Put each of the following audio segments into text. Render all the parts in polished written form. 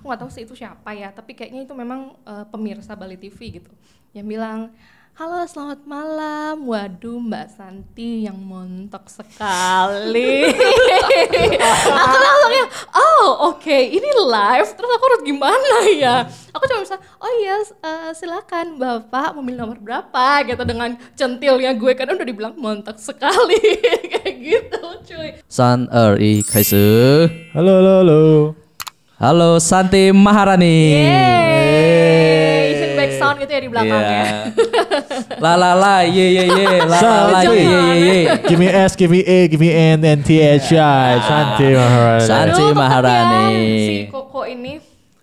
aku nggak tahu sih itu siapa ya, tapi kayaknya itu memang pemirsa Bali TV gitu yang bilang, halo selamat malam, waduh Mbak Santi yang montok sekali. Aku langsung ya, oh oke, ini live, terus aku harus gimana ya? Aku cuma bisa, oh iya silakan Bapak memilih nomor berapa gitu, dengan centilnya gue kan udah dibilang montok sekali. Kayak gitu cuy. 3、2、1，开始。 Halo, halo, halo. Halo Santi Maharani. Yeay, Asian back sound gitu ya di belakangnya. La la la, ye ye ye, la la la, ye ye ye. Give me S, give me A, give me N, and T, H, I. Santi Maharani. Santi Aduh, tetep Maharani. ya, si Koko ini.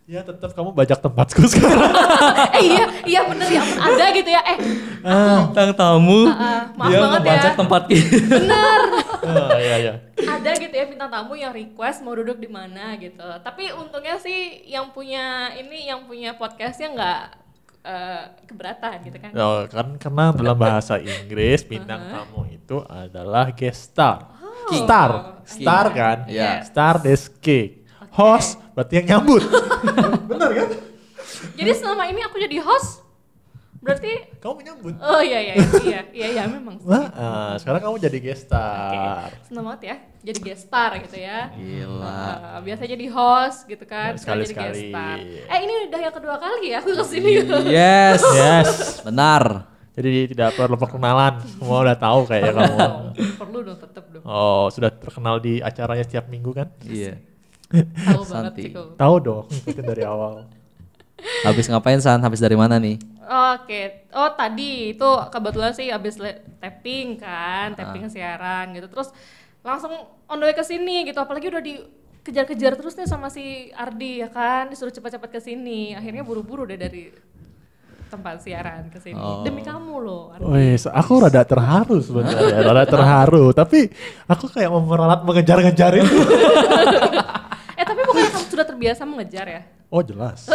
Ya tetap kamu bajak tempatku sekarang. Iya bener ya, ampun, ada gitu ya. Bintang tamu, maaf dia banget ngebajak ya. tempat kita. Bener. Iya. Ada gitu ya bintang tamu yang request mau duduk di mana gitu. Tapi untungnya sih yang punya podcastnya nggak keberatan gitu kan. Oh, kan karena dalam bahasa Inggris bintang tamu itu adalah guest star. Star kan? Iya. Star is king. Host berarti yang nyambut. Benar kan? Jadi selama ini aku jadi host, berarti Kamu menyambut. oh iya memang. Wah, sekarang kamu jadi guest star. Seneng banget ya, jadi guest star gitu ya. Gila. Biasa jadi host gitu kan, sekarang jadi Sekali-sekali. guest star. Ini udah yang kedua kali ya aku kesini. Yes, Yes. benar. Jadi tidak perlu perkenalan. Semua udah tahu kayaknya kamu. Perlu dong, tetep dong. Oh, sudah terkenal di acaranya setiap minggu kan? Iya. Tahu banget Santi. sih kok. Tahu dong, ikutin dari awal. Habis ngapain San? Habis dari mana nih? Oke, tadi itu kebetulan sih abis tapping kan, tapping siaran gitu, terus langsung on the way ke sini gitu, apalagi udah dikejar-kejar terus nih sama si Ardi ya kan, disuruh cepat-cepat ke sini, akhirnya buru-buru deh dari tempat siaran ke sini demi kamu loh, Ardi. Wih, aku rada terharu sebenarnya, rada terharu. Tapi aku kayak memperalat mengejar-ngejar itu. Tapi bukannya kamu sudah terbiasa mengejar ya? Oh jelas.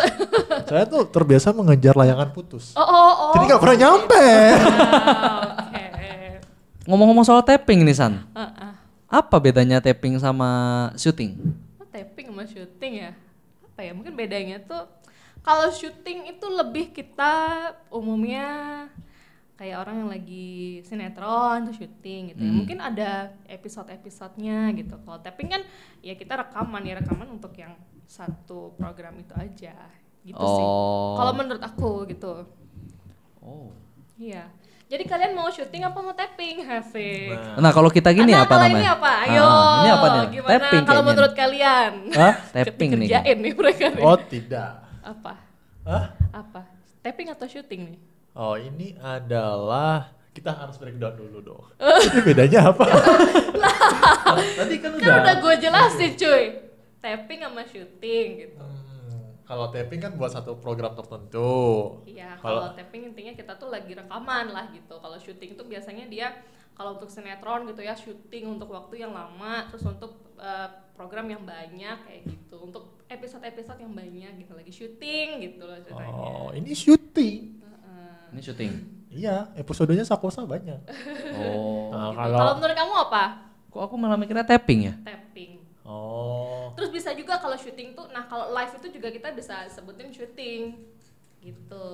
Saya tuh terbiasa mengejar layangan putus. Oh. Jadi nggak pernah nyampe. Oke. Ngomong-ngomong soal tapping nih San. Heeh. Apa bedanya tapping sama syuting? Tapping sama syuting ya? Apa ya? Mungkin bedanya tuh kalau syuting itu lebih kita umumnya kayak orang yang lagi sinetron tuh syuting gitu ya. Mungkin ada episode-episodenya gitu. Kalau tapping kan ya kita rekaman untuk yang satu program itu aja gitu sih. Kalau menurut aku gitu. Oh. Iya. Jadi kalian mau syuting apa mau tapping? Asik. Nah kalau kita gini apa kalau namanya? ini apa? Ayo. Ini apa nih? Gimana Tapping kalau kayaknya menurut kalian? Hah? Tapping nih. Kerjain nih mereka nih. Oh tidak. Apa? Hah? Apa? Tapping atau syuting nih? Oh ini adalah kita harus breakdown dulu dong. Ini bedanya apa? Tadi kan Udah gue jelasin cuy. Tapping sama syuting gitu. Kalau tapping kan buat satu program tertentu. Iya, kalau tapping intinya kita tuh lagi rekaman lah gitu. Kalau syuting itu biasanya dia kalau untuk sinetron gitu ya syuting untuk waktu yang lama, terus untuk program yang banyak kayak gitu. Untuk episode-episode yang banyak gitu lagi syuting gitu loh ceritanya. Oh ini syuting. Ini syuting. Iya, episodenya Sakosa banyak. Oh. Nah, Gitu. Kalau menurut kamu apa? Kok aku malah mikirnya tapping ya? Tapping. Oh. Terus bisa juga kalau syuting tuh, nah kalau live itu juga kita bisa sebutin syuting gitu.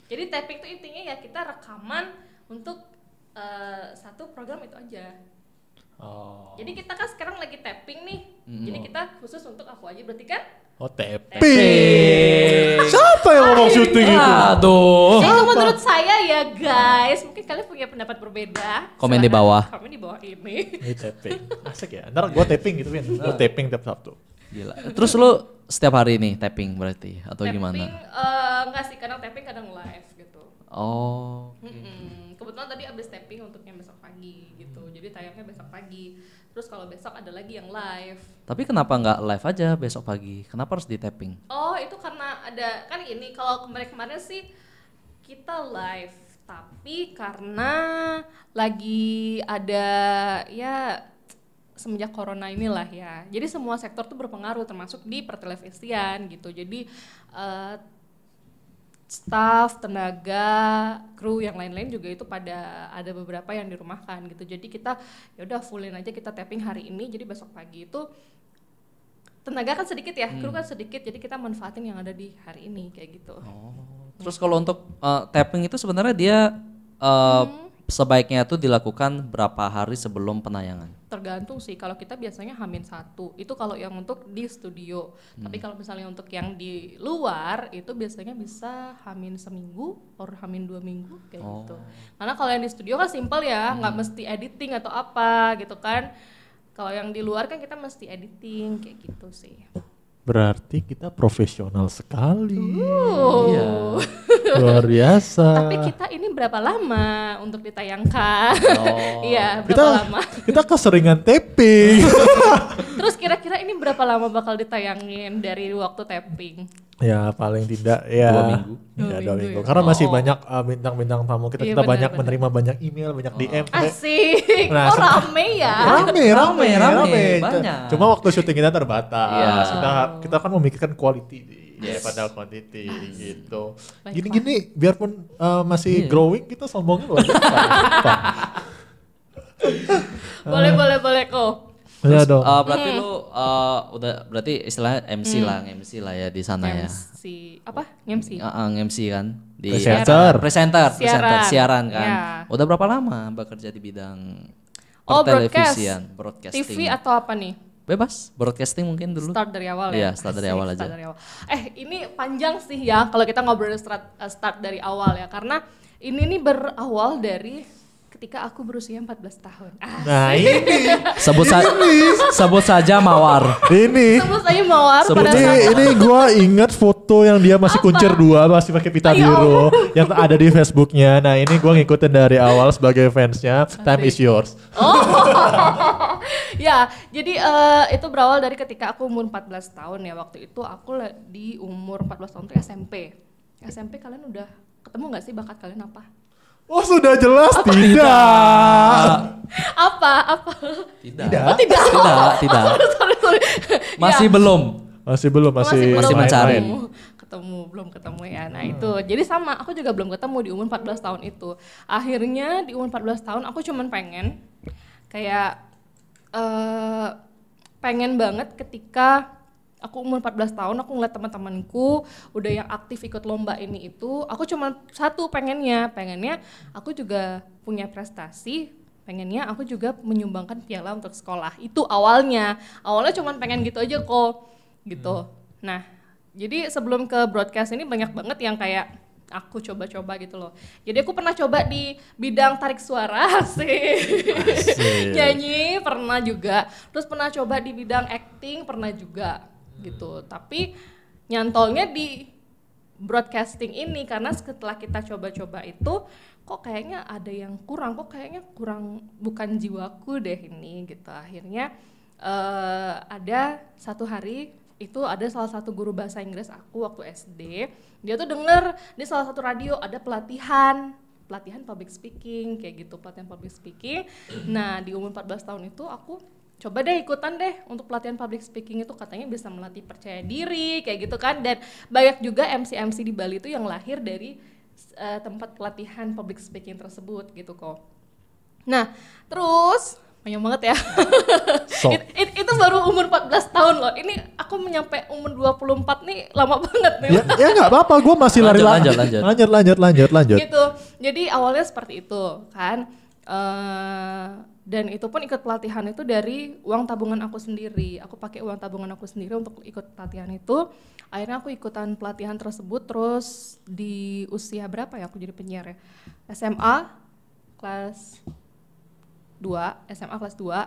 Jadi tapping tuh intinya ya kita rekaman untuk satu program itu aja. Oh. Jadi kita kan sekarang lagi tapping nih. Jadi kita khusus untuk aku aja berarti kan? Oh, tapping. Siapa yang ngomong syuting itu? Aduh. Itu menurut saya ya guys, mungkin kalian punya pendapat berbeda. Komen di bawah. Komen di bawah ini. Ini tapping. Asik ya. Ntar gue tapping gitu kan. Gue tapping tiap Sabtu. Gila. Terus lu setiap hari nih tapping berarti atau Tapping, gimana? enggak sih, kadang tapping kadang live gitu. Oh. Kebetulan tadi abis tapping untuk yang besok pagi gitu, jadi tayangnya besok pagi. Terus kalau besok ada lagi yang live. Tapi kenapa nggak live aja besok pagi? Kenapa harus di tapping? Oh itu karena ada kan ini kalau kemarin sih kita live, tapi karena lagi ada ya semenjak corona inilah ya. Jadi semua sektor tuh berpengaruh termasuk di pertelevisian gitu. Jadi staff, tenaga, kru yang lain-lain juga itu pada ada beberapa yang dirumahkan gitu. Jadi kita ya udah fullin aja kita tapping hari ini. Jadi besok pagi itu tenaga kan sedikit ya, kru kan sedikit, jadi kita manfaatin yang ada di hari ini kayak gitu. Terus kalau untuk tapping itu sebenarnya dia sebaiknya itu dilakukan berapa hari sebelum penayangan? Tergantung sih, kalau kita biasanya H-1, itu kalau yang untuk di studio. Tapi kalau misalnya untuk yang di luar, itu biasanya bisa H-1 or H-2 minggu kayak gitu. Karena kalau yang di studio kan simple ya, nggak mesti editing atau apa gitu kan. Kalau yang di luar kan kita mesti editing kayak gitu sih. Berarti kita profesional sekali. Iya. Luar biasa. Tapi kita ini berapa lama untuk ditayangkan? Iya, berapa kita lama? kita keseringan tapping. Terus kira-kira ini berapa lama bakal ditayangin dari waktu tapping? Ya paling tidak ya 2 minggu. Ya, 2 minggu. ya? Karena masih banyak bintang-bintang tamu kita. Iya, Kita benar, banyak benar. menerima banyak email, banyak DM. Asik, Nah, kok rame ya? Rame, banyak. Cuma waktu syuting kita terbatas. Iya. Kita kan memikirkan quality daripada quantity gitu. Baiklah. Gini-gini biarpun masih growing kita sombongnya luar biasa. Boleh kok. Ya dong. Berarti lu udah berarti istilahnya MC lah ya di sana ya. MC, apa? MC? MC kan di Presenter. siaran kan. Ya. Udah berapa lama bekerja di bidang broadcast. broadcasting? TV atau apa nih? Bebas, broadcasting mungkin dulu. Start dari awal Iya, ya? start dari Asik, awal aja. start dari awal. Ini panjang sih ya kalau kita ngobrol start dari awal ya. Karena ini nih berawal dari ketika aku berusia 14 tahun. Nah ini Sebut saja Mawar. ini Sebut saya Mawar Sebut pada ini saat ini gue ingat foto yang dia masih kuncir 2 masih pakai pita Ya biru yang ada di Facebooknya. Nah ini gue ngikutin dari awal sebagai fansnya. Time is yours. Ya, jadi itu berawal dari ketika aku umur 14 tahun ya. Waktu itu aku di umur 14 tahun tuh SMP. SMP kalian udah ketemu gak sih bakat kalian apa? Oh sudah jelas tidak. Apa? Tidak. Tidak. Tidak. Sorry. Masih Ya. belum. Masih belum masih mencari. Belum ketemu ya. Nah itu, jadi sama, aku juga belum ketemu di umur 14 tahun itu. Akhirnya di umur 14 tahun aku cuman pengen kayak pengen banget ketika aku umur 14 tahun aku ngeliat teman-temanku udah yang aktif ikut lomba ini itu, aku cuma satu pengennya aku juga punya prestasi, pengennya aku juga menyumbangkan piala untuk sekolah. Itu awalnya cuma pengen gitu aja kok gitu. Nah jadi sebelum ke broadcast ini banyak banget yang kayak aku coba-coba gitu loh. Jadi aku pernah coba di bidang tarik suara sih, nyanyi pernah juga, terus pernah coba di bidang acting pernah juga gitu. Tapi nyantolnya di broadcasting ini karena setelah kita coba-coba itu kok kayaknya ada yang kurang, bukan jiwaku deh ini gitu. Akhirnya ada satu hari itu ada salah satu guru bahasa Inggris aku waktu SD, dia tuh denger di salah satu radio ada pelatihan public speaking kayak gitu, pelatihan public speaking. Nah di umur 14 tahun itu aku coba deh ikutan deh untuk pelatihan public speaking itu, katanya bisa melatih percaya diri kayak gitu kan, dan banyak juga MC di Bali itu yang lahir dari tempat pelatihan public speaking tersebut gitu kok. Nah terus banyak banget ya. Itu baru umur 14 tahun loh. Ini aku menyampai umur 24 nih lama banget nih. Ya nggak apa-apa, gue masih Lanjut. lanjut. Gitu. Jadi awalnya seperti itu kan. Dan itu pun ikut pelatihan itu dari uang tabungan aku sendiri. Aku pakai uang tabungan aku sendiri untuk ikut pelatihan itu. Akhirnya aku ikutan pelatihan tersebut terus di usia berapa ya aku jadi penyiar ya? SMA kelas 2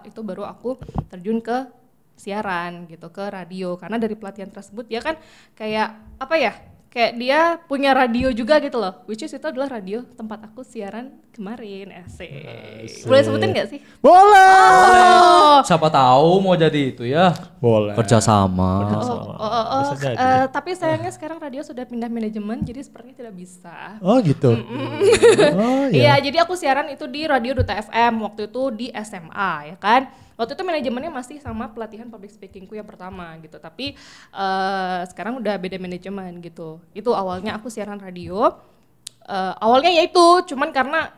itu baru aku terjun ke siaran gitu, ke radio. Karena dari pelatihan tersebut dia kan kayak apa ya, kayak dia punya radio juga gitu loh, which is itu adalah radio tempat aku siaran kemarin. Asik. Boleh sebutin gak sih? Boleh. Siapa tahu mau jadi itu ya. Boleh. Kerjasama. Bisa jadi. Tapi sayangnya sekarang radio sudah pindah manajemen, jadi sepertinya tidak bisa. Oh gitu. Oh Iya, jadi aku siaran itu di Radio Duta FM waktu itu di SMA ya kan. Waktu itu manajemennya masih sama pelatihan public speakingku yang pertama gitu. Tapi sekarang udah beda manajemen gitu. Itu awalnya aku siaran radio. Awalnya ya itu cuman karena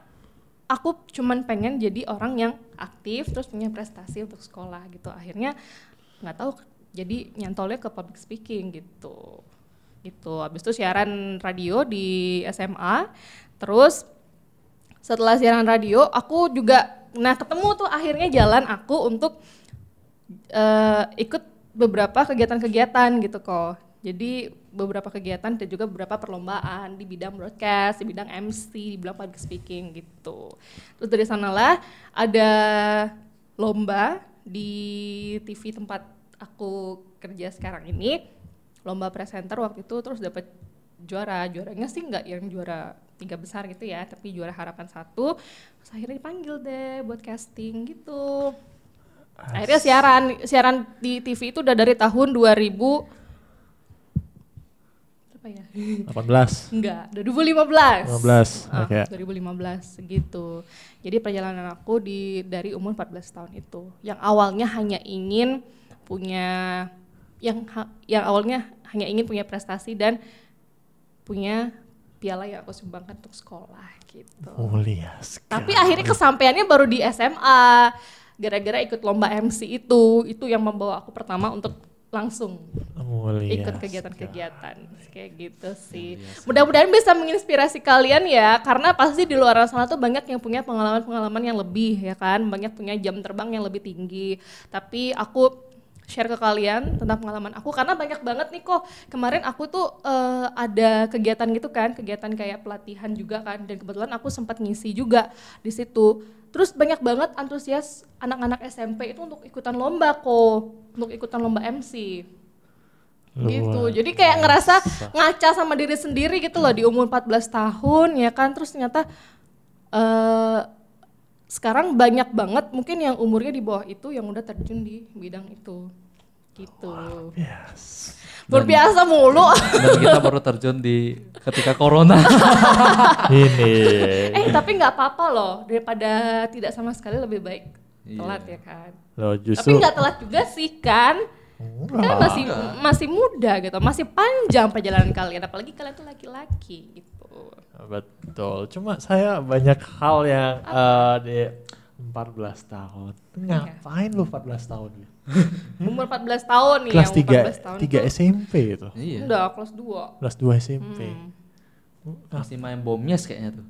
aku cuman pengen jadi orang yang aktif terus punya prestasi untuk sekolah gitu. Akhirnya nggak tahu Jadi nyantolnya ke public speaking gitu. Habis itu siaran radio di SMA. Terus setelah siaran radio aku juga ketemu tuh akhirnya jalan aku untuk ikut beberapa kegiatan-kegiatan gitu kok. Jadi beberapa kegiatan dan juga beberapa perlombaan di bidang broadcast, di bidang MC, di bidang public speaking gitu. Terus dari sanalah ada lomba di TV tempat aku kerja sekarang ini, lomba presenter waktu itu, terus dapat juaranya sih nggak yang juara 3 besar gitu ya, tapi juara harapan 1. Terus akhirnya dipanggil deh buat casting gitu. Akhirnya siaran di TV itu udah dari tahun 2000 apa ya? 18. Enggak, 2015. 15. Oke. 2015 gitu. Jadi perjalanan aku dari umur 14 tahun itu. Yang awalnya hanya ingin punya prestasi dan punya piala yang aku sumbangkan untuk sekolah gitu. Mulia sekali. Tapi akhirnya kesampaiannya baru di SMA. Gara-gara ikut lomba MC itu yang membawa aku pertama untuk langsung ikut kegiatan-kegiatan kayak gitu sih. Mudah-mudahan bisa menginspirasi kalian ya, karena pasti di luar sana tuh banyak yang punya pengalaman-pengalaman yang lebih ya kan, banyak punya jam terbang yang lebih tinggi. Tapi aku share ke kalian tentang pengalaman aku karena banyak banget nih kok. Kemarin aku tuh ada kegiatan gitu kan, kegiatan kayak pelatihan juga kan, dan kebetulan aku sempat ngisi juga di situ. Terus banyak banget antusias anak-anak SMP itu untuk ikutan lomba kok, untuk ikutan lomba MC. Gitu. Jadi kayak ngerasa ngaca sama diri sendiri gitu loh di umur 14 tahun ya kan. Terus ternyata sekarang banyak banget mungkin yang umurnya di bawah itu yang udah terjun di bidang itu. Gitu. Luar biasa mulu. Dan kita baru terjun ketika corona. Ini. Tapi nggak apa-apa loh, daripada tidak sama sekali lebih baik telat ya kan. Loh, Tapi nggak telat juga sih kan. Kan masih muda gitu, masih panjang perjalanan kalian, apalagi kalian tuh laki-laki gitu. Betul, cuma saya banyak hal yang di 14 tahun. Ngapain lu 14 tahun? Umur 14 tahun nih kelas yang 3 SMP itu. Iya. Udah kelas 2. Kelas 2 SMP. Masih main bomnyes kayaknya tuh.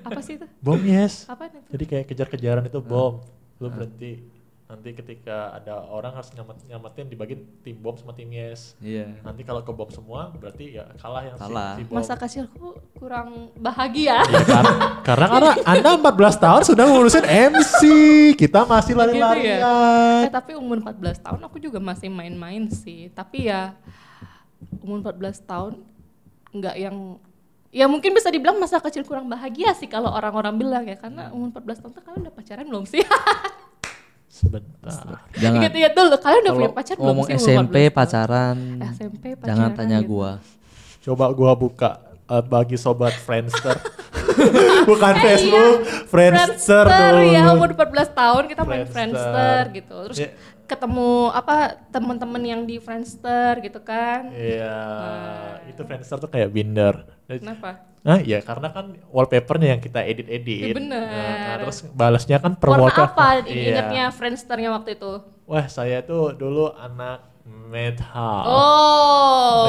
Apa sih itu? Bom yes. Apa itu? Jadi kayak kejar-kejaran itu bom. Lu berhenti. Nanti ketika ada orang harus nyamatin dibagi tim bom sama tim yes. Iya. Nanti kalau ke bom semua berarti ya kalah yang si bom. Masa kecilku kurang bahagia. Ya, karena Anda 14 tahun sudah ngurusin MC. Kita masih lari-larian. Gitu ya? Tapi umur 14 tahun aku juga masih main-main sih. Tapi ya umur 14 tahun enggak yang ya mungkin bisa dibilang masa kecil kurang bahagia sih kalau orang-orang bilang ya, karena umur 14 tahun tuh kalian udah pacaran belum sih? Sebentar. Jangan. Ingat dulu, kalian udah punya pacar belum ngomong sih? SMP pacaran. SMP pacaran. Jangan tanya gitu. gua. Coba gua buka bagi sobat Friendster. Bukan Facebook, Friendster dulu. Ya umur 14 tahun kita main Friendster gitu. Terus ketemu teman-teman yang di Friendster gitu kan. Iya, itu Friendster tuh kayak Binder. Kenapa? Ya karena kan wallpapernya yang kita edit-edit. Ya bener. Nah, terus balasnya kan per warna wallpaper. apa Iya. ingatnya Friendsternya waktu itu? Wah, saya tuh dulu anak metal.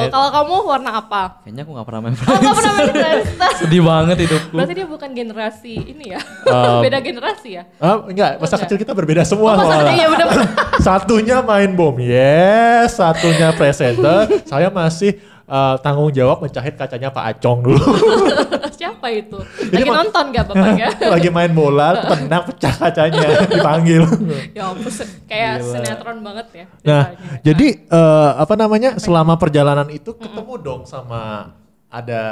Kalau kamu warna apa? Kayaknya aku gak pernah main Nggak pernah main Friendster. Sedih banget hidupku. Berarti dia bukan generasi ini ya? Beda generasi ya? Enggak, masa kecil kita berbeda semua. Masa soalnya. iya bener. Satunya main bom, yes. Satunya presenter. Saya masih tanggung jawab mencahit kacanya Pak Acong dulu. Siapa itu? Lagi nonton gak bapaknya? Lagi main bola, tenang pecah kacanya, dipanggil. Ya ampun, kayak sinetron banget ya. Nah, ceritanya. jadi selama perjalanan itu ketemu dong sama ada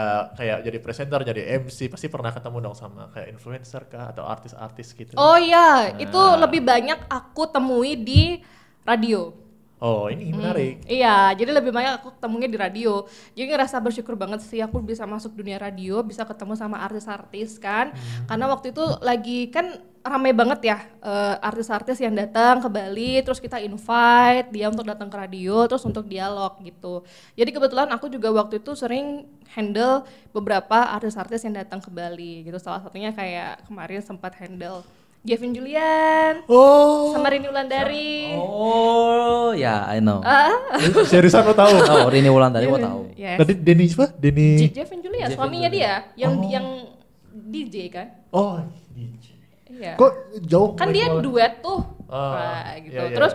kayak jadi presenter, jadi MC, pasti pernah ketemu dong sama kayak influencer kah atau artis-artis gitu. Oh iya, itu lebih banyak aku temui di radio. Oh, ini menarik. Iya, jadi lebih banyak aku ketemunya di radio. Jadi ngerasa bersyukur banget sih aku bisa masuk dunia radio, bisa ketemu sama artis-artis kan. Karena waktu itu lagi kan ramai banget ya artis-artis yang datang ke Bali, terus kita invite dia untuk datang ke radio, terus untuk dialog gitu. Jadi kebetulan aku juga waktu itu sering handle beberapa artis-artis yang datang ke Bali gitu. Salah satunya kayak kemarin sempat handle Gavin Julian, Oh. sama Rini Wulandari. Oh, ya, I know. Seriusan lo tahu? Oh, Rini Wulandari gua tahu. Yes. Tadi Denny siapa? Denny. Gavin Julian, suaminya dia, yang DJ kan? Oh, DJ. Iya. Kok jauh? Kan dia duet tuh, Ah, gitu. iya, iya. Terus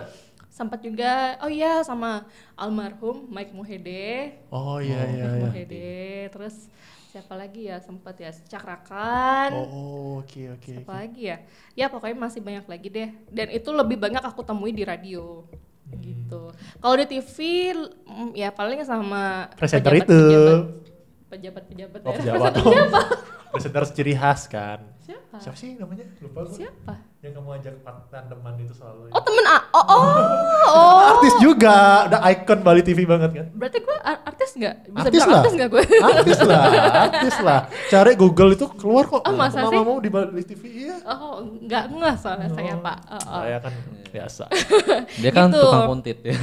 sempat juga, oh iya sama almarhum Mike Mohede. Oh iya iya iya. Mohede, terus siapa lagi ya sempat ya Cakrakan. Oh oke oke. Siapa lagi ya? Ya pokoknya masih banyak lagi deh. Dan itu lebih banyak aku temui di radio. Gitu. Kalau di TV ya paling sama Presenter itu. Pejabat-pejabat Oh, daerah. pejabat. Presenter ciri khas kan. Siapa? Siapa sih namanya? Lupa gue. Siapa? Yang kamu ajak tandeman itu selalu. Oh temen oh. Artis juga, udah icon Bali TV banget kan? Berarti gue artis nggak? Bisa Artis bilang lah. artis nggak gue? Artis lah. Cari Google itu keluar kok. Oh, masa sih? Mamamu di Bali TV iya. Oh nggak soalnya saya Pak. Saya kan biasa. Dia kan Gitu. tukang kuntit ya.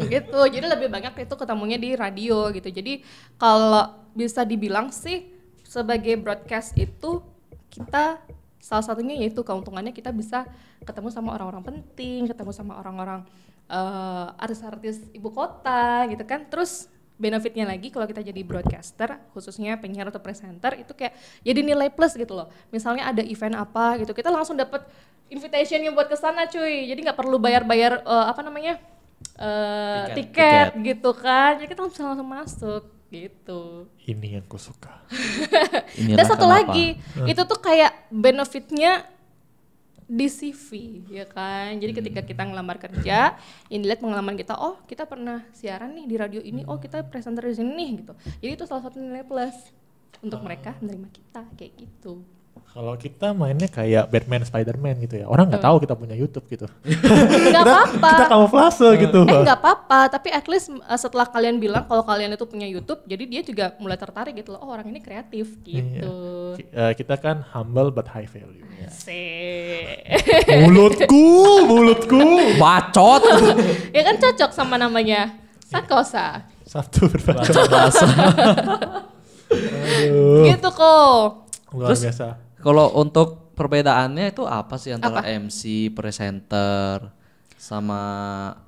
Gitu, jadi lebih banyak itu ketemunya di radio gitu. Jadi kalau bisa dibilang sih sebagai broadcast itu kita salah satunya yaitu keuntungannya kita bisa ketemu sama orang-orang penting, ketemu sama orang-orang artis-artis ibu kota gitu kan. Terus benefitnya lagi kalau kita jadi broadcaster, khususnya penyiar atau presenter itu kayak jadi nilai plus gitu loh. Misalnya ada event apa gitu, kita langsung dapat invitationnya buat kesana cuy. Jadi nggak perlu bayar-bayar tiket gitu kan. Jadi kita langsung masuk gitu. Ini yang kusuka. Dan satu lagi, itu tuh kayak benefitnya di CV ya kan. Jadi ketika kita ngelamar kerja, yang dilihat pengalaman kita, oh kita pernah siaran nih di radio ini, oh kita presenter di sini nih gitu. Jadi itu salah satu nilai plus untuk mereka menerima kita kayak gitu. Kalau kita mainnya kayak Batman, Spiderman gitu ya. Orang nggak tahu kita punya YouTube gitu. Nggak apa-apa. Kita kamuflase gitu. Nggak apa-apa, tapi at least setelah kalian bilang kalau kalian itu punya YouTube, jadi dia juga mulai tertarik gitu loh. Oh orang ini kreatif gitu. Iya. Kita kan humble but high value. mulutku. Bacot. Ya kan cocok sama namanya Sakosa. Satu berbahasa. Gitu kok. Luar Terus, biasa. Kalau untuk perbedaannya itu apa sih antara MC, presenter, sama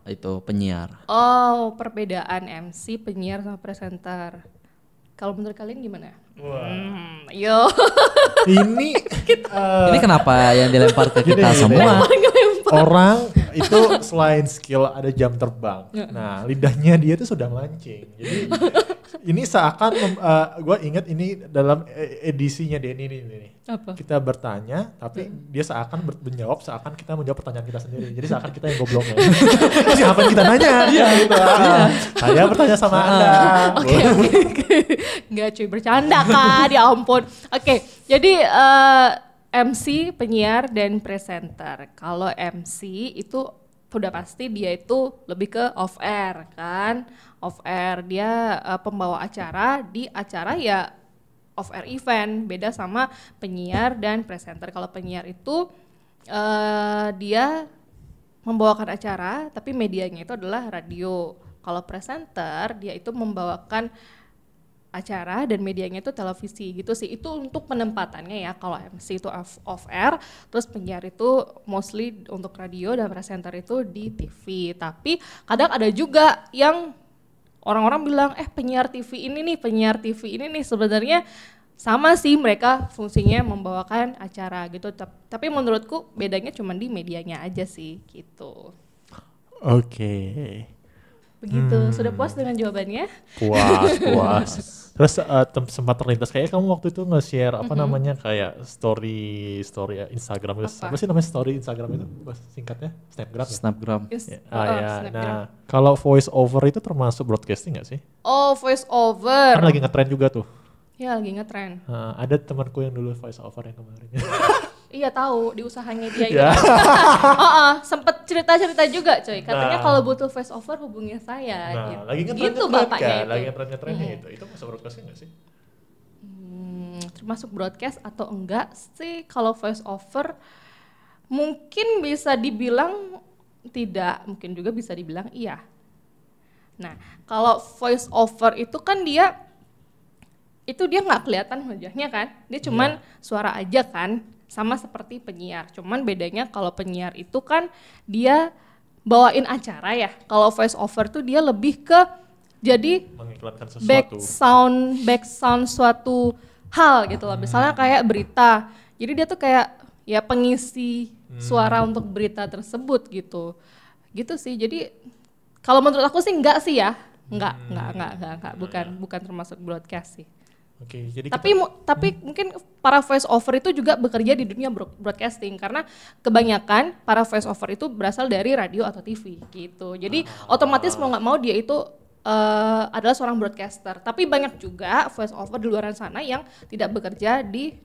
itu penyiar? Oh, perbedaan MC, penyiar sama presenter. Kalau menurut kalian gimana? Yo. Ini Ini kenapa yang dilempar ke kita Gini. semua? orang itu selain skill ada jam terbang. Nah, lidahnya dia tuh sudah melancing. Jadi ini seakan gue ingat ini dalam edisinya Denny ini. Apa? Kita bertanya, tapi dia seakan menjawab seakan kita menjawab pertanyaan kita sendiri. Jadi seakan kita yang gobloknya. Siapa yang kita nanya? Iya gitu. Saya bertanya sama Anda. Oke. Nggak cuy, bercanda kan, ya ampun. Oke, jadi MC, penyiar, dan presenter. Kalau MC itu udah pasti dia itu lebih ke off air kan. Off air, dia pembawa acara di acara ya off air event. Beda sama penyiar dan presenter. Kalau penyiar itu dia membawakan acara tapi medianya itu adalah radio. Kalau presenter dia itu membawakan acara dan medianya itu televisi gitu sih. Itu untuk penempatannya ya. Kalau MC itu off air, terus penyiar itu mostly untuk radio dan presenter itu di TV. Tapi kadang ada juga yang orang-orang bilang penyiar TV ini nih sebenarnya sama sih, mereka fungsinya membawakan acara gitu. Tapi menurutku bedanya cuma di medianya aja sih gitu. Oke. Begitu. Sudah puas dengan jawabannya? Puas. Terus sempat terlintas kayak kamu waktu itu nge-share apa namanya kayak story Instagram itu. Apa sih namanya story Instagram itu? Singkatnya Snapgram. Ya? Snapgram. Ya. Snapgram. Nah, kalau voice over itu termasuk broadcasting nggak sih? Oh, voice over. Kan lagi ngetrend juga tuh. Ya lagi ngetren. Ada temanku yang dulu voice over yang kemarin. Iya tahu di usahanya dia itu. Ya. Sempet cerita-cerita juga coy. Katanya kalau butuh voice over hubungi saya. Nah, lagi gitu ngetren bapaknya kan? itu. Lagi ngetrennya itu. Itu masuk broadcasting nggak sih? Termasuk broadcast atau enggak sih? Kalau voice over mungkin bisa dibilang tidak, mungkin juga bisa dibilang iya. Nah, kalau voice over itu kan dia nggak kelihatan wajahnya kan, dia cuman suara aja kan. sama seperti penyiar. Cuman bedanya kalau penyiar itu kan dia bawain acara ya. Kalau voice over tuh dia lebih ke jadi Mengiklankan sesuatu. back sound suatu hal gitu loh. Misalnya kayak berita. Jadi dia tuh kayak ya pengisi suara untuk berita tersebut gitu. Gitu sih. Jadi kalau menurut aku sih enggak sih ya. Enggak, bukan termasuk broadcast sih. Oke, jadi Tapi mungkin para voice over itu juga bekerja di dunia broadcasting karena kebanyakan para voice over itu berasal dari radio atau TV gitu. Jadi otomatis mau nggak mau dia itu adalah seorang broadcaster. Tapi banyak juga voice over di luar sana yang tidak bekerja di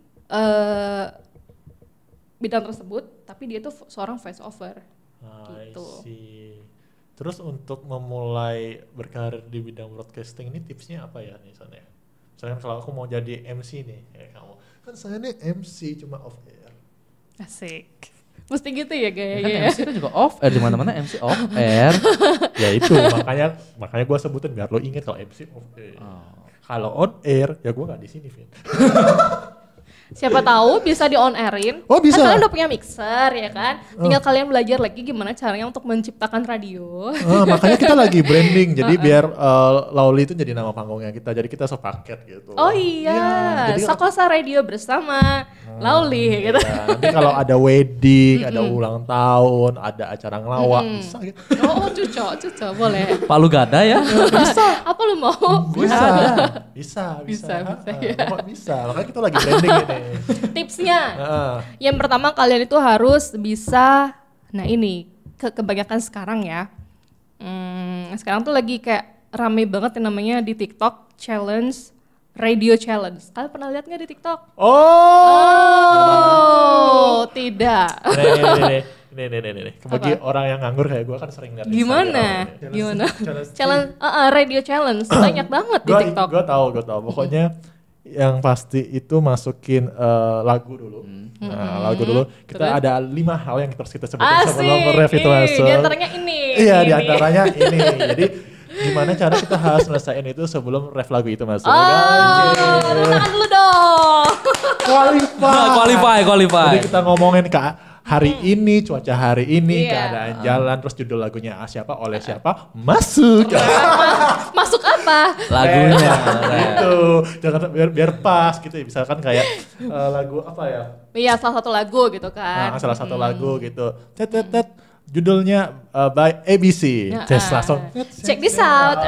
bidang tersebut, tapi dia itu seorang voice over. Gitu. Terus untuk memulai berkarir di bidang broadcasting ini tipsnya apa ya nih Son ya? Misalnya aku mau jadi MC nih kayak kamu. Kan saya nih MC cuma off air. Asik. Mesti gitu ya gayanya. Kan MC itu juga off air, di mana-mana MC off air. Ya itu makanya gue sebutin biar lo inget kalau MC off air. Kalau on air ya gue nggak di sini, Vin. Siapa tahu bisa di on airin. Oh bisa. Kan kalian udah punya mixer ya kan. Tinggal kalian belajar lagi gimana caranya untuk menciptakan radio. Makanya kita lagi branding. Jadi biar Lauli itu jadi nama panggungnya kita. Jadi kita sepaket gitu. Oh iya. Sakosa Radio bersama Lauli gitu. Ya, nanti kalau ada wedding, ada ulang tahun, ada acara ngelawak bisa gitu. Oh cocok boleh. Palu gada ya? Bisa. Apa lu mau? Bisa. Ya. Bisa. Makanya kita lagi branding ini. Tipsnya, yang pertama kalian itu harus bisa, nah ini kebanyakan sekarang ya, sekarang tuh lagi kayak rame banget yang namanya di TikTok challenge, radio challenge. Kalian pernah lihat nggak di TikTok? Oh, tidak. Nih. Bagi orang yang nganggur kayak gue kan sering lihat. Gimana? Challenge, radio challenge banyak banget di TikTok. Gue tahu. Pokoknya yang pasti itu masukin lagu dulu. Nah, lagu dulu. Kita ada 5 hal yang harus kita sebutin sebelum ref itu masuk. Di antaranya ini. Iya, di antaranya ini. Jadi gimana cara kita harus selesaiin itu sebelum ref lagu itu masuk. Tangan dulu dong. Qualify. Qualify. Jadi kita ngomongin hari ini, cuaca hari ini, keadaan jalan, terus judul lagunya siapa, oleh siapa, masuk. Masuk apa? Lagunya. Gitu. Jangan biar pas gitu ya. Misalkan kayak lagu apa ya? Iya, salah satu lagu gitu kan. Nah, salah satu lagu gitu. Judulnya by ABC. Langsung check this out.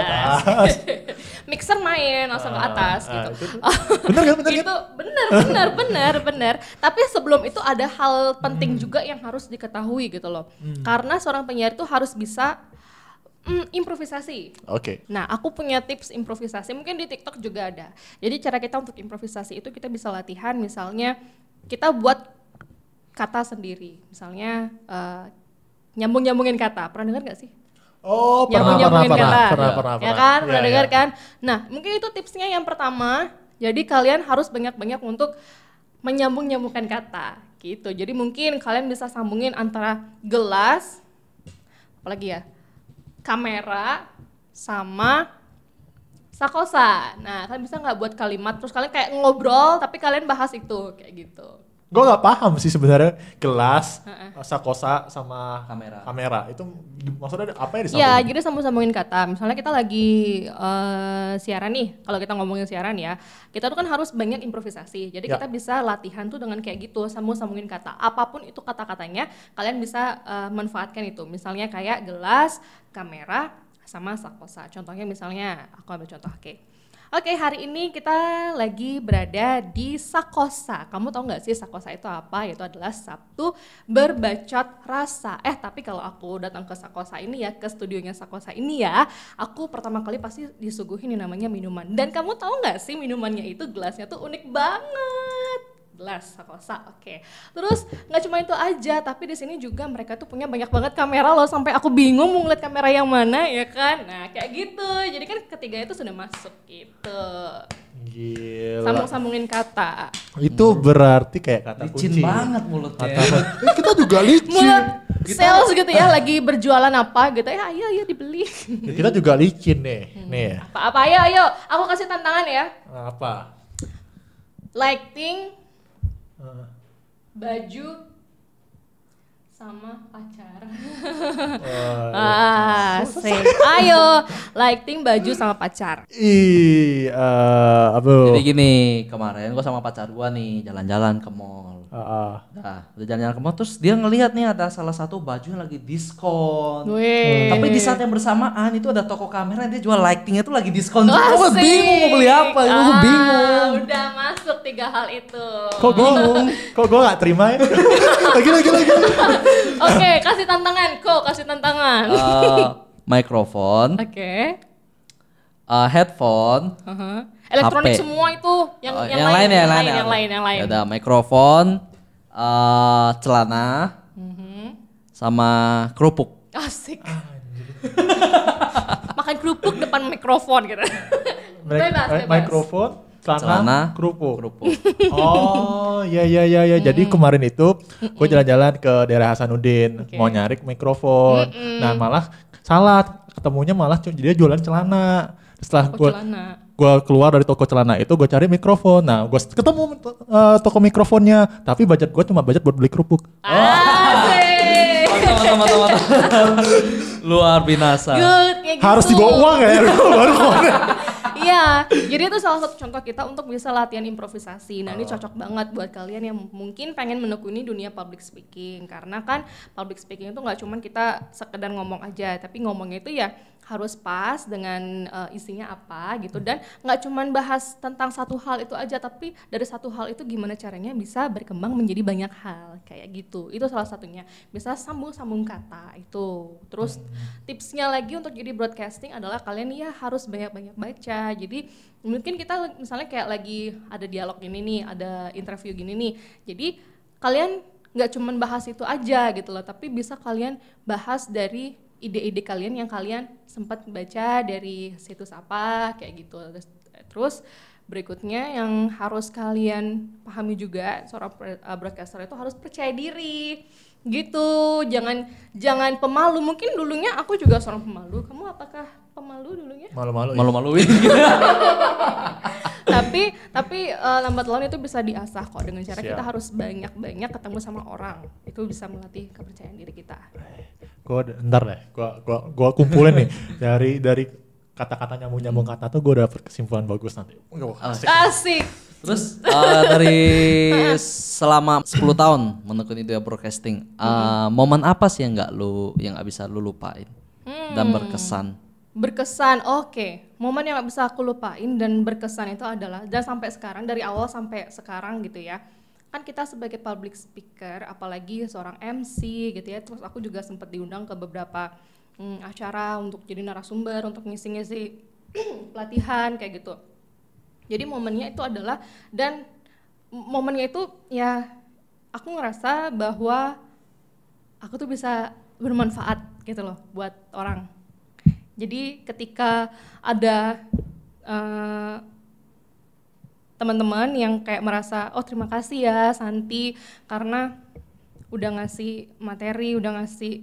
Mixer main langsung ke atas gitu. Bener kan? Itu bener. Tapi sebelum itu ada hal penting juga yang harus diketahui gitu loh. Karena seorang penyiar itu harus bisa improvisasi. Oke. Nah, aku punya tips improvisasi. Mungkin di TikTok juga ada. Jadi cara kita untuk improvisasi itu kita bisa latihan. Misalnya kita buat kata sendiri. Misalnya nyambungin kata. Pernah dengar nggak sih? Oh, pernah. Ya kan, pernah dengar kan? Nah, mungkin itu tipsnya yang pertama. Jadi kalian harus banyak-banyak untuk menyambungkan kata gitu. Jadi mungkin kalian bisa sambungin antara gelas, apalagi ya, kamera, sama sakosa. Nah, kalian bisa nggak buat kalimat terus kalian kayak ngobrol tapi kalian bahas itu kayak gitu. Gue nggak paham sih sebenarnya gelas, sakosa sama kamera itu maksudnya apa yang disambungin? Ya, jadi sambungin kata. Misalnya kita lagi siaran nih, kalau kita ngomongin siaran ya, kita tuh kan harus banyak improvisasi. Jadi kita bisa latihan tuh dengan kayak gitu, sambungin kata. Apapun itu kata-katanya, kalian bisa manfaatkan itu. Misalnya kayak gelas, kamera, sama sakosa. Contohnya misalnya, aku ambil contoh, Oke, hari ini kita lagi berada di Sakosa. Kamu tahu nggak sih Sakosa itu apa? Yaitu adalah Sabtu berbacot rasa. Tapi kalau aku datang ke Sakosa ini ya, ke studionya Sakosa ini ya, aku pertama kali pasti disuguhin yang namanya minuman. Dan kamu tahu nggak sih minumannya itu gelasnya tuh unik banget. Gelas Sakosa, oke. Terus nggak cuma itu aja, tapi di sini juga mereka tuh punya banyak banget kamera loh, sampai aku bingung mau ngeliat kamera yang mana ya kan. Nah kayak gitu, jadi kan ketiga itu sudah masuk gitu. Gila. Sambungin kata. Itu berarti kayak kata licin kunci. Banget mulutnya. Kita juga licin. Mulut sales gitu ya, lagi berjualan apa gitu ya, ayo dibeli. Kita juga licin nih. Apa ayo, aku kasih tantangan ya. Apa? Lighting Baju sama pacar. Asik. Ayo, lighting baju sama pacar. Jadi gini, kemarin gue sama pacar gue nih jalan-jalan ke mall. Nah, udah jalan-jalan ke mall terus dia ngelihat nih ada salah satu baju yang lagi diskon. Tapi di saat yang bersamaan itu ada toko kamera dia jual lightingnya tuh lagi diskon. Gue bingung mau beli apa, gue bingung. Udah masuk 3 hal itu. Kok gue gak terima ya? lagi. Oke, kasih tantangan. Kasih tantangan. Mikrofon. Oke. Headphone. Elektronik HP. semua itu yang lain. Ya udah mikrofon, celana, sama kerupuk. Asik. Makan kerupuk depan mikrofon gitu. Bebas. Mikrofon, celana, kerupuk. Oh iya. Jadi kemarin itu gue jalan-jalan ke daerah Hasanuddin mau nyari mikrofon. Nah malah salah, ketemunya malah dia jualan celana. Setelah gue keluar dari toko celana itu gue cari mikrofon. Nah gue ketemu toko mikrofonnya, tapi budget gue cuma budget buat beli kerupuk. Teman-teman. Luar binasa. Good, kayak gitu. Harus dibawa uang ya? Baru kemarin. Iya, jadi itu salah satu contoh kita untuk bisa latihan improvisasi. Nah ini cocok banget buat kalian yang mungkin pengen menekuni dunia public speaking. Karena kan public speaking itu gak cuman kita sekedar ngomong aja, tapi ngomongnya itu ya harus pas dengan isinya apa gitu. Dan gak cuman bahas tentang satu hal itu aja, tapi dari satu hal itu gimana caranya bisa berkembang menjadi banyak hal kayak gitu. Itu salah satunya, bisa sambung-sambung kata itu. Terus tipsnya lagi untuk jadi broadcasting adalah kalian ya harus banyak-banyak baca. Jadi mungkin kita misalnya kayak lagi ada dialog gini nih, ada interview gini nih. Jadi kalian nggak cuman bahas itu aja gitu loh, tapi bisa kalian bahas dari ide-ide kalian yang kalian sempat baca dari situs apa kayak gitu. Terus berikutnya yang harus kalian pahami juga, seorang broadcaster itu harus percaya diri gitu. Jangan pemalu. Mungkin dulunya aku juga seorang pemalu. Kamu apakah pemalu dulunya? Malu-maluin. tapi lambat laun itu bisa diasah kok dengan cara kita harus banyak-banyak ketemu sama orang. Itu bisa melatih kepercayaan diri kita. Ntar deh, gue kumpulin nih dari kata-kata nyambung kata tuh gue dapet kesimpulan bagus nanti. Asik. Terus dari selama 10 tahun menekuni dunia broadcasting, momen apa sih yang nggak bisa lu lupain dan berkesan? Berkesan, oke. Momen yang gak bisa aku lupain dan berkesan itu adalah, dan sampai sekarang, dari awal sampai sekarang gitu ya, kan kita sebagai public speaker, apalagi seorang MC gitu ya, terus aku juga sempat diundang ke beberapa acara untuk jadi narasumber, untuk ngisi-ngisi pelatihan kayak gitu. Jadi momennya itu adalah, dan momennya itu ya aku ngerasa bahwa aku tuh bisa bermanfaat gitu loh buat orang. Jadi ketika ada teman-teman yang kayak merasa, oh terima kasih ya Santi karena udah ngasih materi, udah ngasih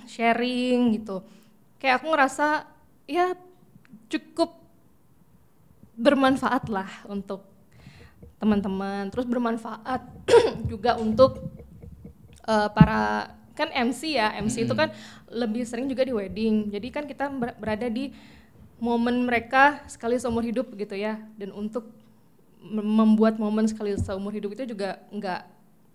sharing gitu. Kayak aku ngerasa ya cukup bermanfaat lah untuk teman-teman. Terus bermanfaat juga untuk para kan MC ya, MC itu kan lebih sering juga di wedding. Jadi kan kita berada di momen mereka sekali seumur hidup gitu ya. Dan untuk membuat momen sekali seumur hidup itu juga nggak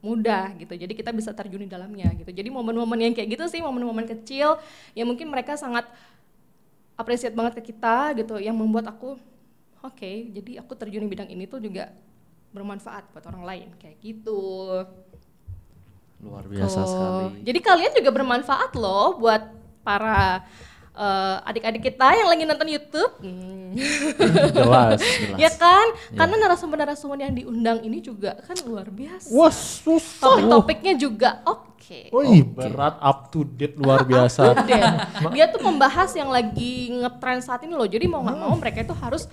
mudah gitu. Jadi kita bisa terjun di dalamnya gitu. Jadi momen-momen yang kayak gitu sih, momen-momen kecil yang mungkin mereka sangat appreciate banget ke kita gitu, yang membuat aku oke, jadi aku terjun di bidang ini tuh juga bermanfaat buat orang lain kayak gitu. Luar biasa sekali. Jadi kalian juga bermanfaat loh buat para adik-adik kita yang lagi nonton YouTube. Jelas. Ya kan? Ya. Karena narasumber-narasumber yang diundang ini juga kan luar biasa. Wah, susah. Topik-topiknya juga oke. Berat, up to date, luar biasa. Dia tuh membahas yang lagi ngetrend saat ini loh. Jadi mau nggak mau mereka itu harus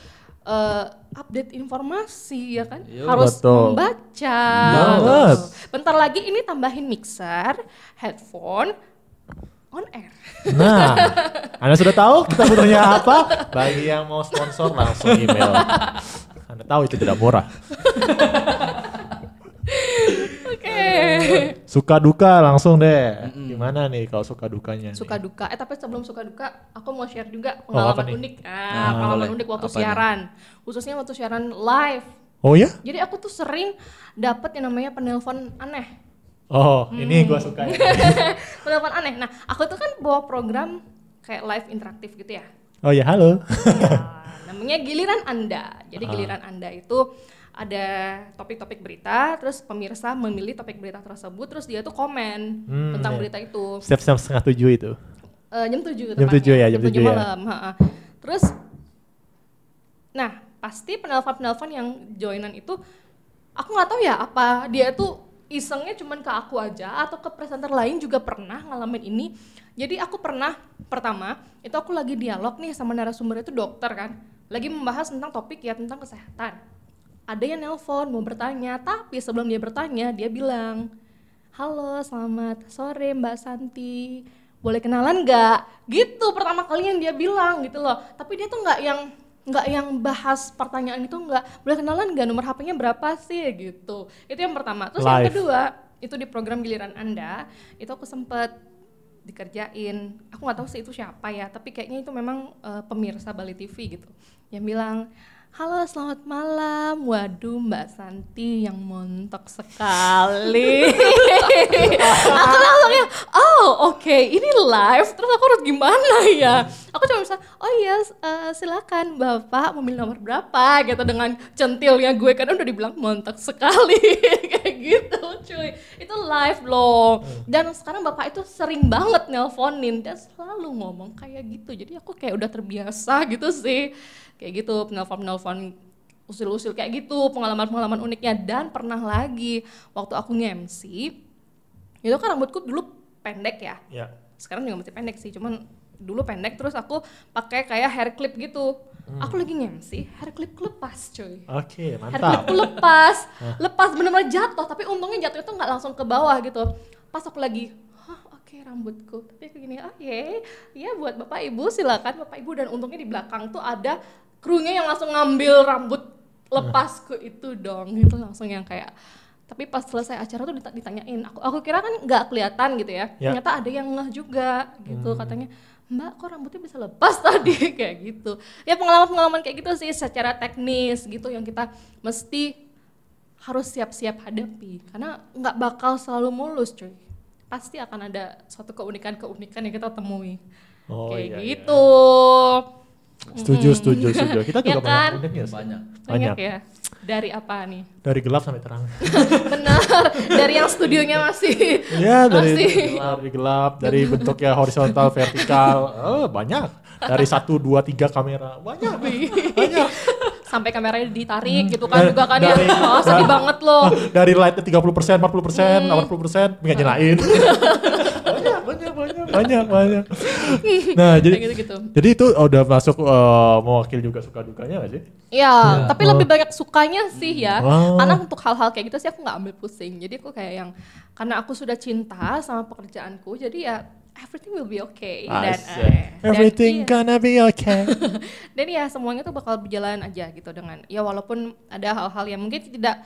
update informasi ya kan, harus membaca. Bentar lagi ini tambahin mixer, headphone, on air. Nah, Anda sudah tahu kita butuhnya apa? Bagi yang mau sponsor langsung email. Anda tahu itu tidak murah. Oke. Suka duka langsung deh. Gimana nih kalau suka dukanya? Suka nih? duka. Tapi sebelum suka duka, aku mau share juga pengalaman unik. Pengalaman unik waktu Apa siaran. Khususnya waktu siaran live. Oh ya? Jadi aku tuh sering dapat yang namanya penelpon aneh. Oh, ini gue suka ya. Penelpon aneh. Nah, aku tuh kan bawa program kayak live interaktif gitu ya. Oh ya, halo. Ya, namanya Giliran Anda. Jadi Giliran Anda itu ada topik-topik berita, terus pemirsa memilih topik berita tersebut, terus dia tuh komen tentang berita itu. Setiap jam 6:30 itu. Jam 7 Jam 7 ya, jam 7 ya. malam. Terus, nah pasti penelpon-penelpon yang joinan itu, aku nggak tahu ya apa dia itu isengnya cuman ke aku aja atau ke presenter lain juga pernah ngalamin ini. Jadi aku pernah, pertama, itu aku lagi dialog nih sama narasumber itu dokter kan, lagi membahas tentang topik ya tentang kesehatan. Ada yang nelpon mau bertanya, tapi sebelum dia bertanya, dia bilang, halo selamat sore Mbak Santi, boleh kenalan nggak? Gitu pertama kali yang dia bilang gitu loh. Tapi dia tuh nggak yang bahas pertanyaan itu, nggak, boleh kenalan nggak, nomor HP-nya berapa sih gitu. Itu yang pertama. Terus yang kedua, itu di program Giliran Anda, itu aku sempet dikerjain, aku nggak tahu sih itu siapa ya, tapi kayaknya itu memang pemirsa Bali TV gitu, yang bilang, halo selamat malam, waduh Mbak Santi yang montok sekali. Aku langsung ya, oh oke, ini live, terus aku harus gimana ya? Aku cuma bisa, oh iya silakan Bapak memilih nomor berapa gitu, dengan centilnya gue kan udah dibilang montok sekali. Kayak gitu cuy, itu live loh. Dan sekarang Bapak itu sering banget nelponin dan selalu ngomong kayak gitu, jadi aku kayak udah terbiasa gitu sih. Kayak gitu, penelpon-penelpon usil-usil kayak gitu, pengalaman-pengalaman uniknya. Dan pernah lagi, waktu aku nge-MC, itu kan rambutku dulu pendek ya. Sekarang juga masih pendek sih, cuman dulu pendek, terus aku pakai kayak hair clip gitu. Aku lagi nge-MC, hair clipku lepas cuy. Oke, mantap. Hair clipku lepas bener-bener jatuh, tapi untungnya jatuh itu nggak langsung ke bawah gitu. Pas aku lagi, rambutku, tapi aku gini, ya buat Bapak Ibu silakan Bapak Ibu, dan untungnya di belakang tuh ada krunya yang langsung ngambil rambut lepasku itu dong, itu langsung yang kayak, tapi pas selesai acara tuh ditanyain, aku kira kan nggak kelihatan gitu ya, ternyata ada yang ngeh juga gitu, katanya, Mbak kok rambutnya bisa lepas tadi, kayak gitu. Ya pengalaman-pengalaman kayak gitu sih secara teknis gitu yang kita mesti harus siap-siap hadapi, karena nggak bakal selalu mulus cuy. Pasti akan ada suatu keunikan-keunikan yang kita temui. Kayak gitu. Setuju. Kita juga kan? banyak uniknya sih. Banyak ya. Dari apa nih? Dari gelap sampai terang. Benar. Dari yang studionya masih. Iya, dari gelap, dari bentuknya horizontal, vertikal. Banyak. Dari 1, 2, 3 kamera. Banyak. Sampai kameranya ditarik gitu kan juga kan ya. Sedih banget loh. Dari lightnya 30%, 40%, 80%, nggak nyalain. banyak. Nah, jadi itu udah masuk mewakili juga suka dukanya nggak sih? Iya, tapi lebih banyak sukanya sih ya. Karena untuk hal-hal kayak gitu sih aku nggak ambil pusing. Jadi aku kayak yang, karena aku sudah cinta sama pekerjaanku, jadi ya everything will be okay. Everything gonna be okay. Dan ya semuanya tuh bakal berjalan aja gitu, dengan ya walaupun ada hal-hal yang mungkin tidak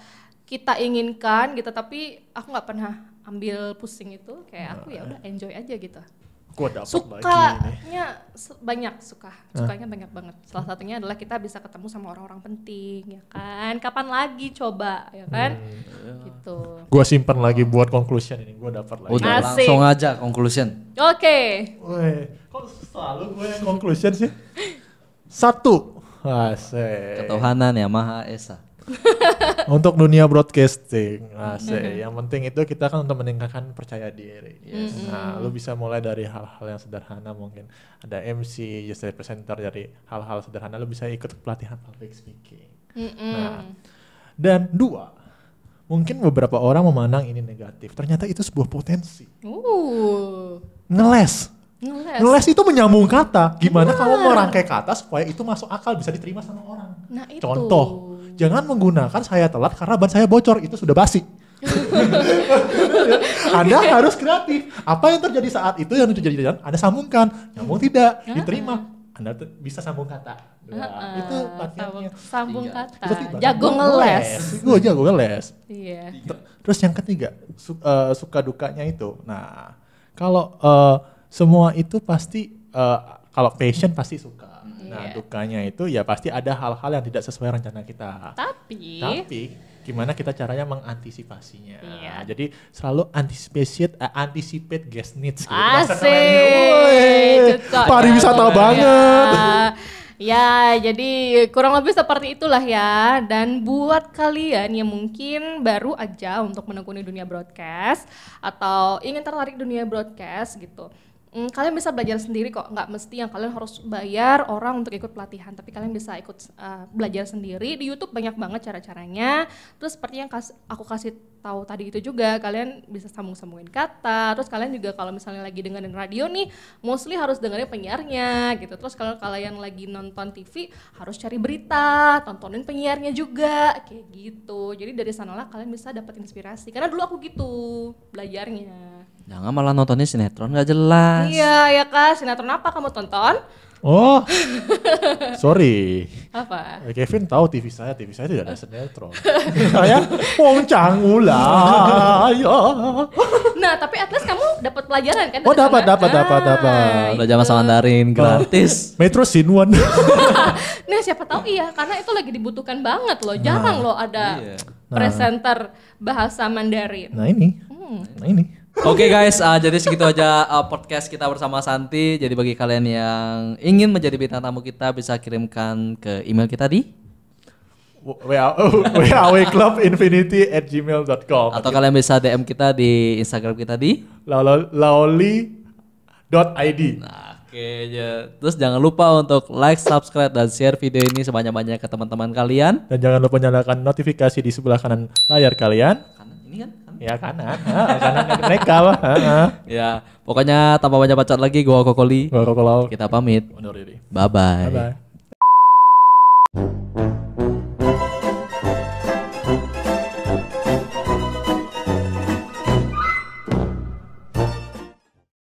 kita inginkan gitu, tapi aku nggak pernah ambil pusing itu, kayak aku ya udah enjoy aja gitu. Gua dapet sukanya sukanya banyak banget. Salah satunya adalah kita bisa ketemu sama orang-orang penting, ya kan? Kapan lagi coba, ya kan? Gitu. Gua simpen lagi buat conclusion ini, gua dapat lagi. Udah langsung aja conclusion. Oke. Kok selalu gue yang conclusion sih? 1. Asik. Ketuhanan yang Maha Esa. Untuk dunia broadcasting, asik. Yang penting itu kita kan untuk meningkatkan percaya diri. Nah, lu bisa mulai dari hal-hal yang sederhana, mungkin ada MC, just presenter, dari hal-hal sederhana lu bisa ikut pelatihan public speaking. Nah, dan 2, mungkin beberapa orang memandang ini negatif, ternyata itu sebuah potensi. Ngeles itu menyambung kata. Gimana kamu merangkai kata supaya itu masuk akal, bisa diterima sama orang. Nah, itu. Contoh, jangan menggunakan saya telat karena ban saya bocor, itu sudah basi. Anda harus kreatif. Apa yang terjadi saat itu yang terjadi, Anda sambungkan. Nyambung tidak, diterima. Anda bisa sambung kata. Itu latihannya. Sambung kata. Jago ngeles. Gue jago ngeles. Iya. Terus yang ketiga, suka dukanya itu. Nah, kalau semua itu pasti kalau passion pasti suka. Nah, dukanya itu ya pasti ada hal-hal yang tidak sesuai rencana kita. Tapi gimana kita caranya mengantisipasinya. Jadi selalu anticipate guest needs. Gitu. Asik. Pariwisata banget. Ya, jadi kurang lebih seperti itulah ya. Dan buat kalian yang mungkin baru aja untuk menekuni dunia broadcast atau ingin tertarik dunia broadcast gitu, kalian bisa belajar sendiri kok, nggak mesti yang kalian harus bayar orang untuk ikut pelatihan, tapi kalian bisa ikut belajar sendiri. Di YouTube banyak banget cara-caranya. Terus seperti yang aku kasih tahu tadi itu juga, kalian bisa sambung-sambungin kata. Terus kalian juga kalau misalnya lagi dengerin radio nih, mostly harus dengerin penyiarnya gitu. Terus kalau kalian lagi nonton TV, harus cari berita, tontonin penyiarnya juga, kayak gitu. Jadi dari sanalah kalian bisa dapat inspirasi. Karena dulu aku gitu belajarnya. Jangan malah nontonnya sinetron gak jelas. Iya ya Kak, sinetron apa kamu tonton? Oh, sorry. Apa? Kevin tahu TV saya tidak ada sinetron. Saya Wong Cangula. Nah, tapi at least kamu dapat pelajaran kan? Oh, dapat. Belajar bahasa Mandarin gratis. Metro Sinuan. Nah, siapa tahu iya, karena itu lagi dibutuhkan banget loh. Jarang loh ada presenter bahasa Mandarin. Nah ini. Oke guys, jadi segitu aja podcast kita bersama Santi. Jadi bagi kalian yang ingin menjadi bintang tamu kita, bisa kirimkan ke email kita di wawclubinfinity@gmail.com atau kalian bisa DM kita di Instagram kita di laoli.id. Nah, oke ya. Terus jangan lupa untuk like, subscribe, dan share video ini sebanyak-banyak ke teman-teman kalian. Dan jangan lupa nyalakan notifikasi di sebelah kanan layar kalian. Kanan ini kan? Ya kanan nekal. Ya, pokoknya tanpa banyak bacot lagi, gua Kokoli. Gua Kokolau. Kita pamit. Undur diri. Bye bye. Bye bye.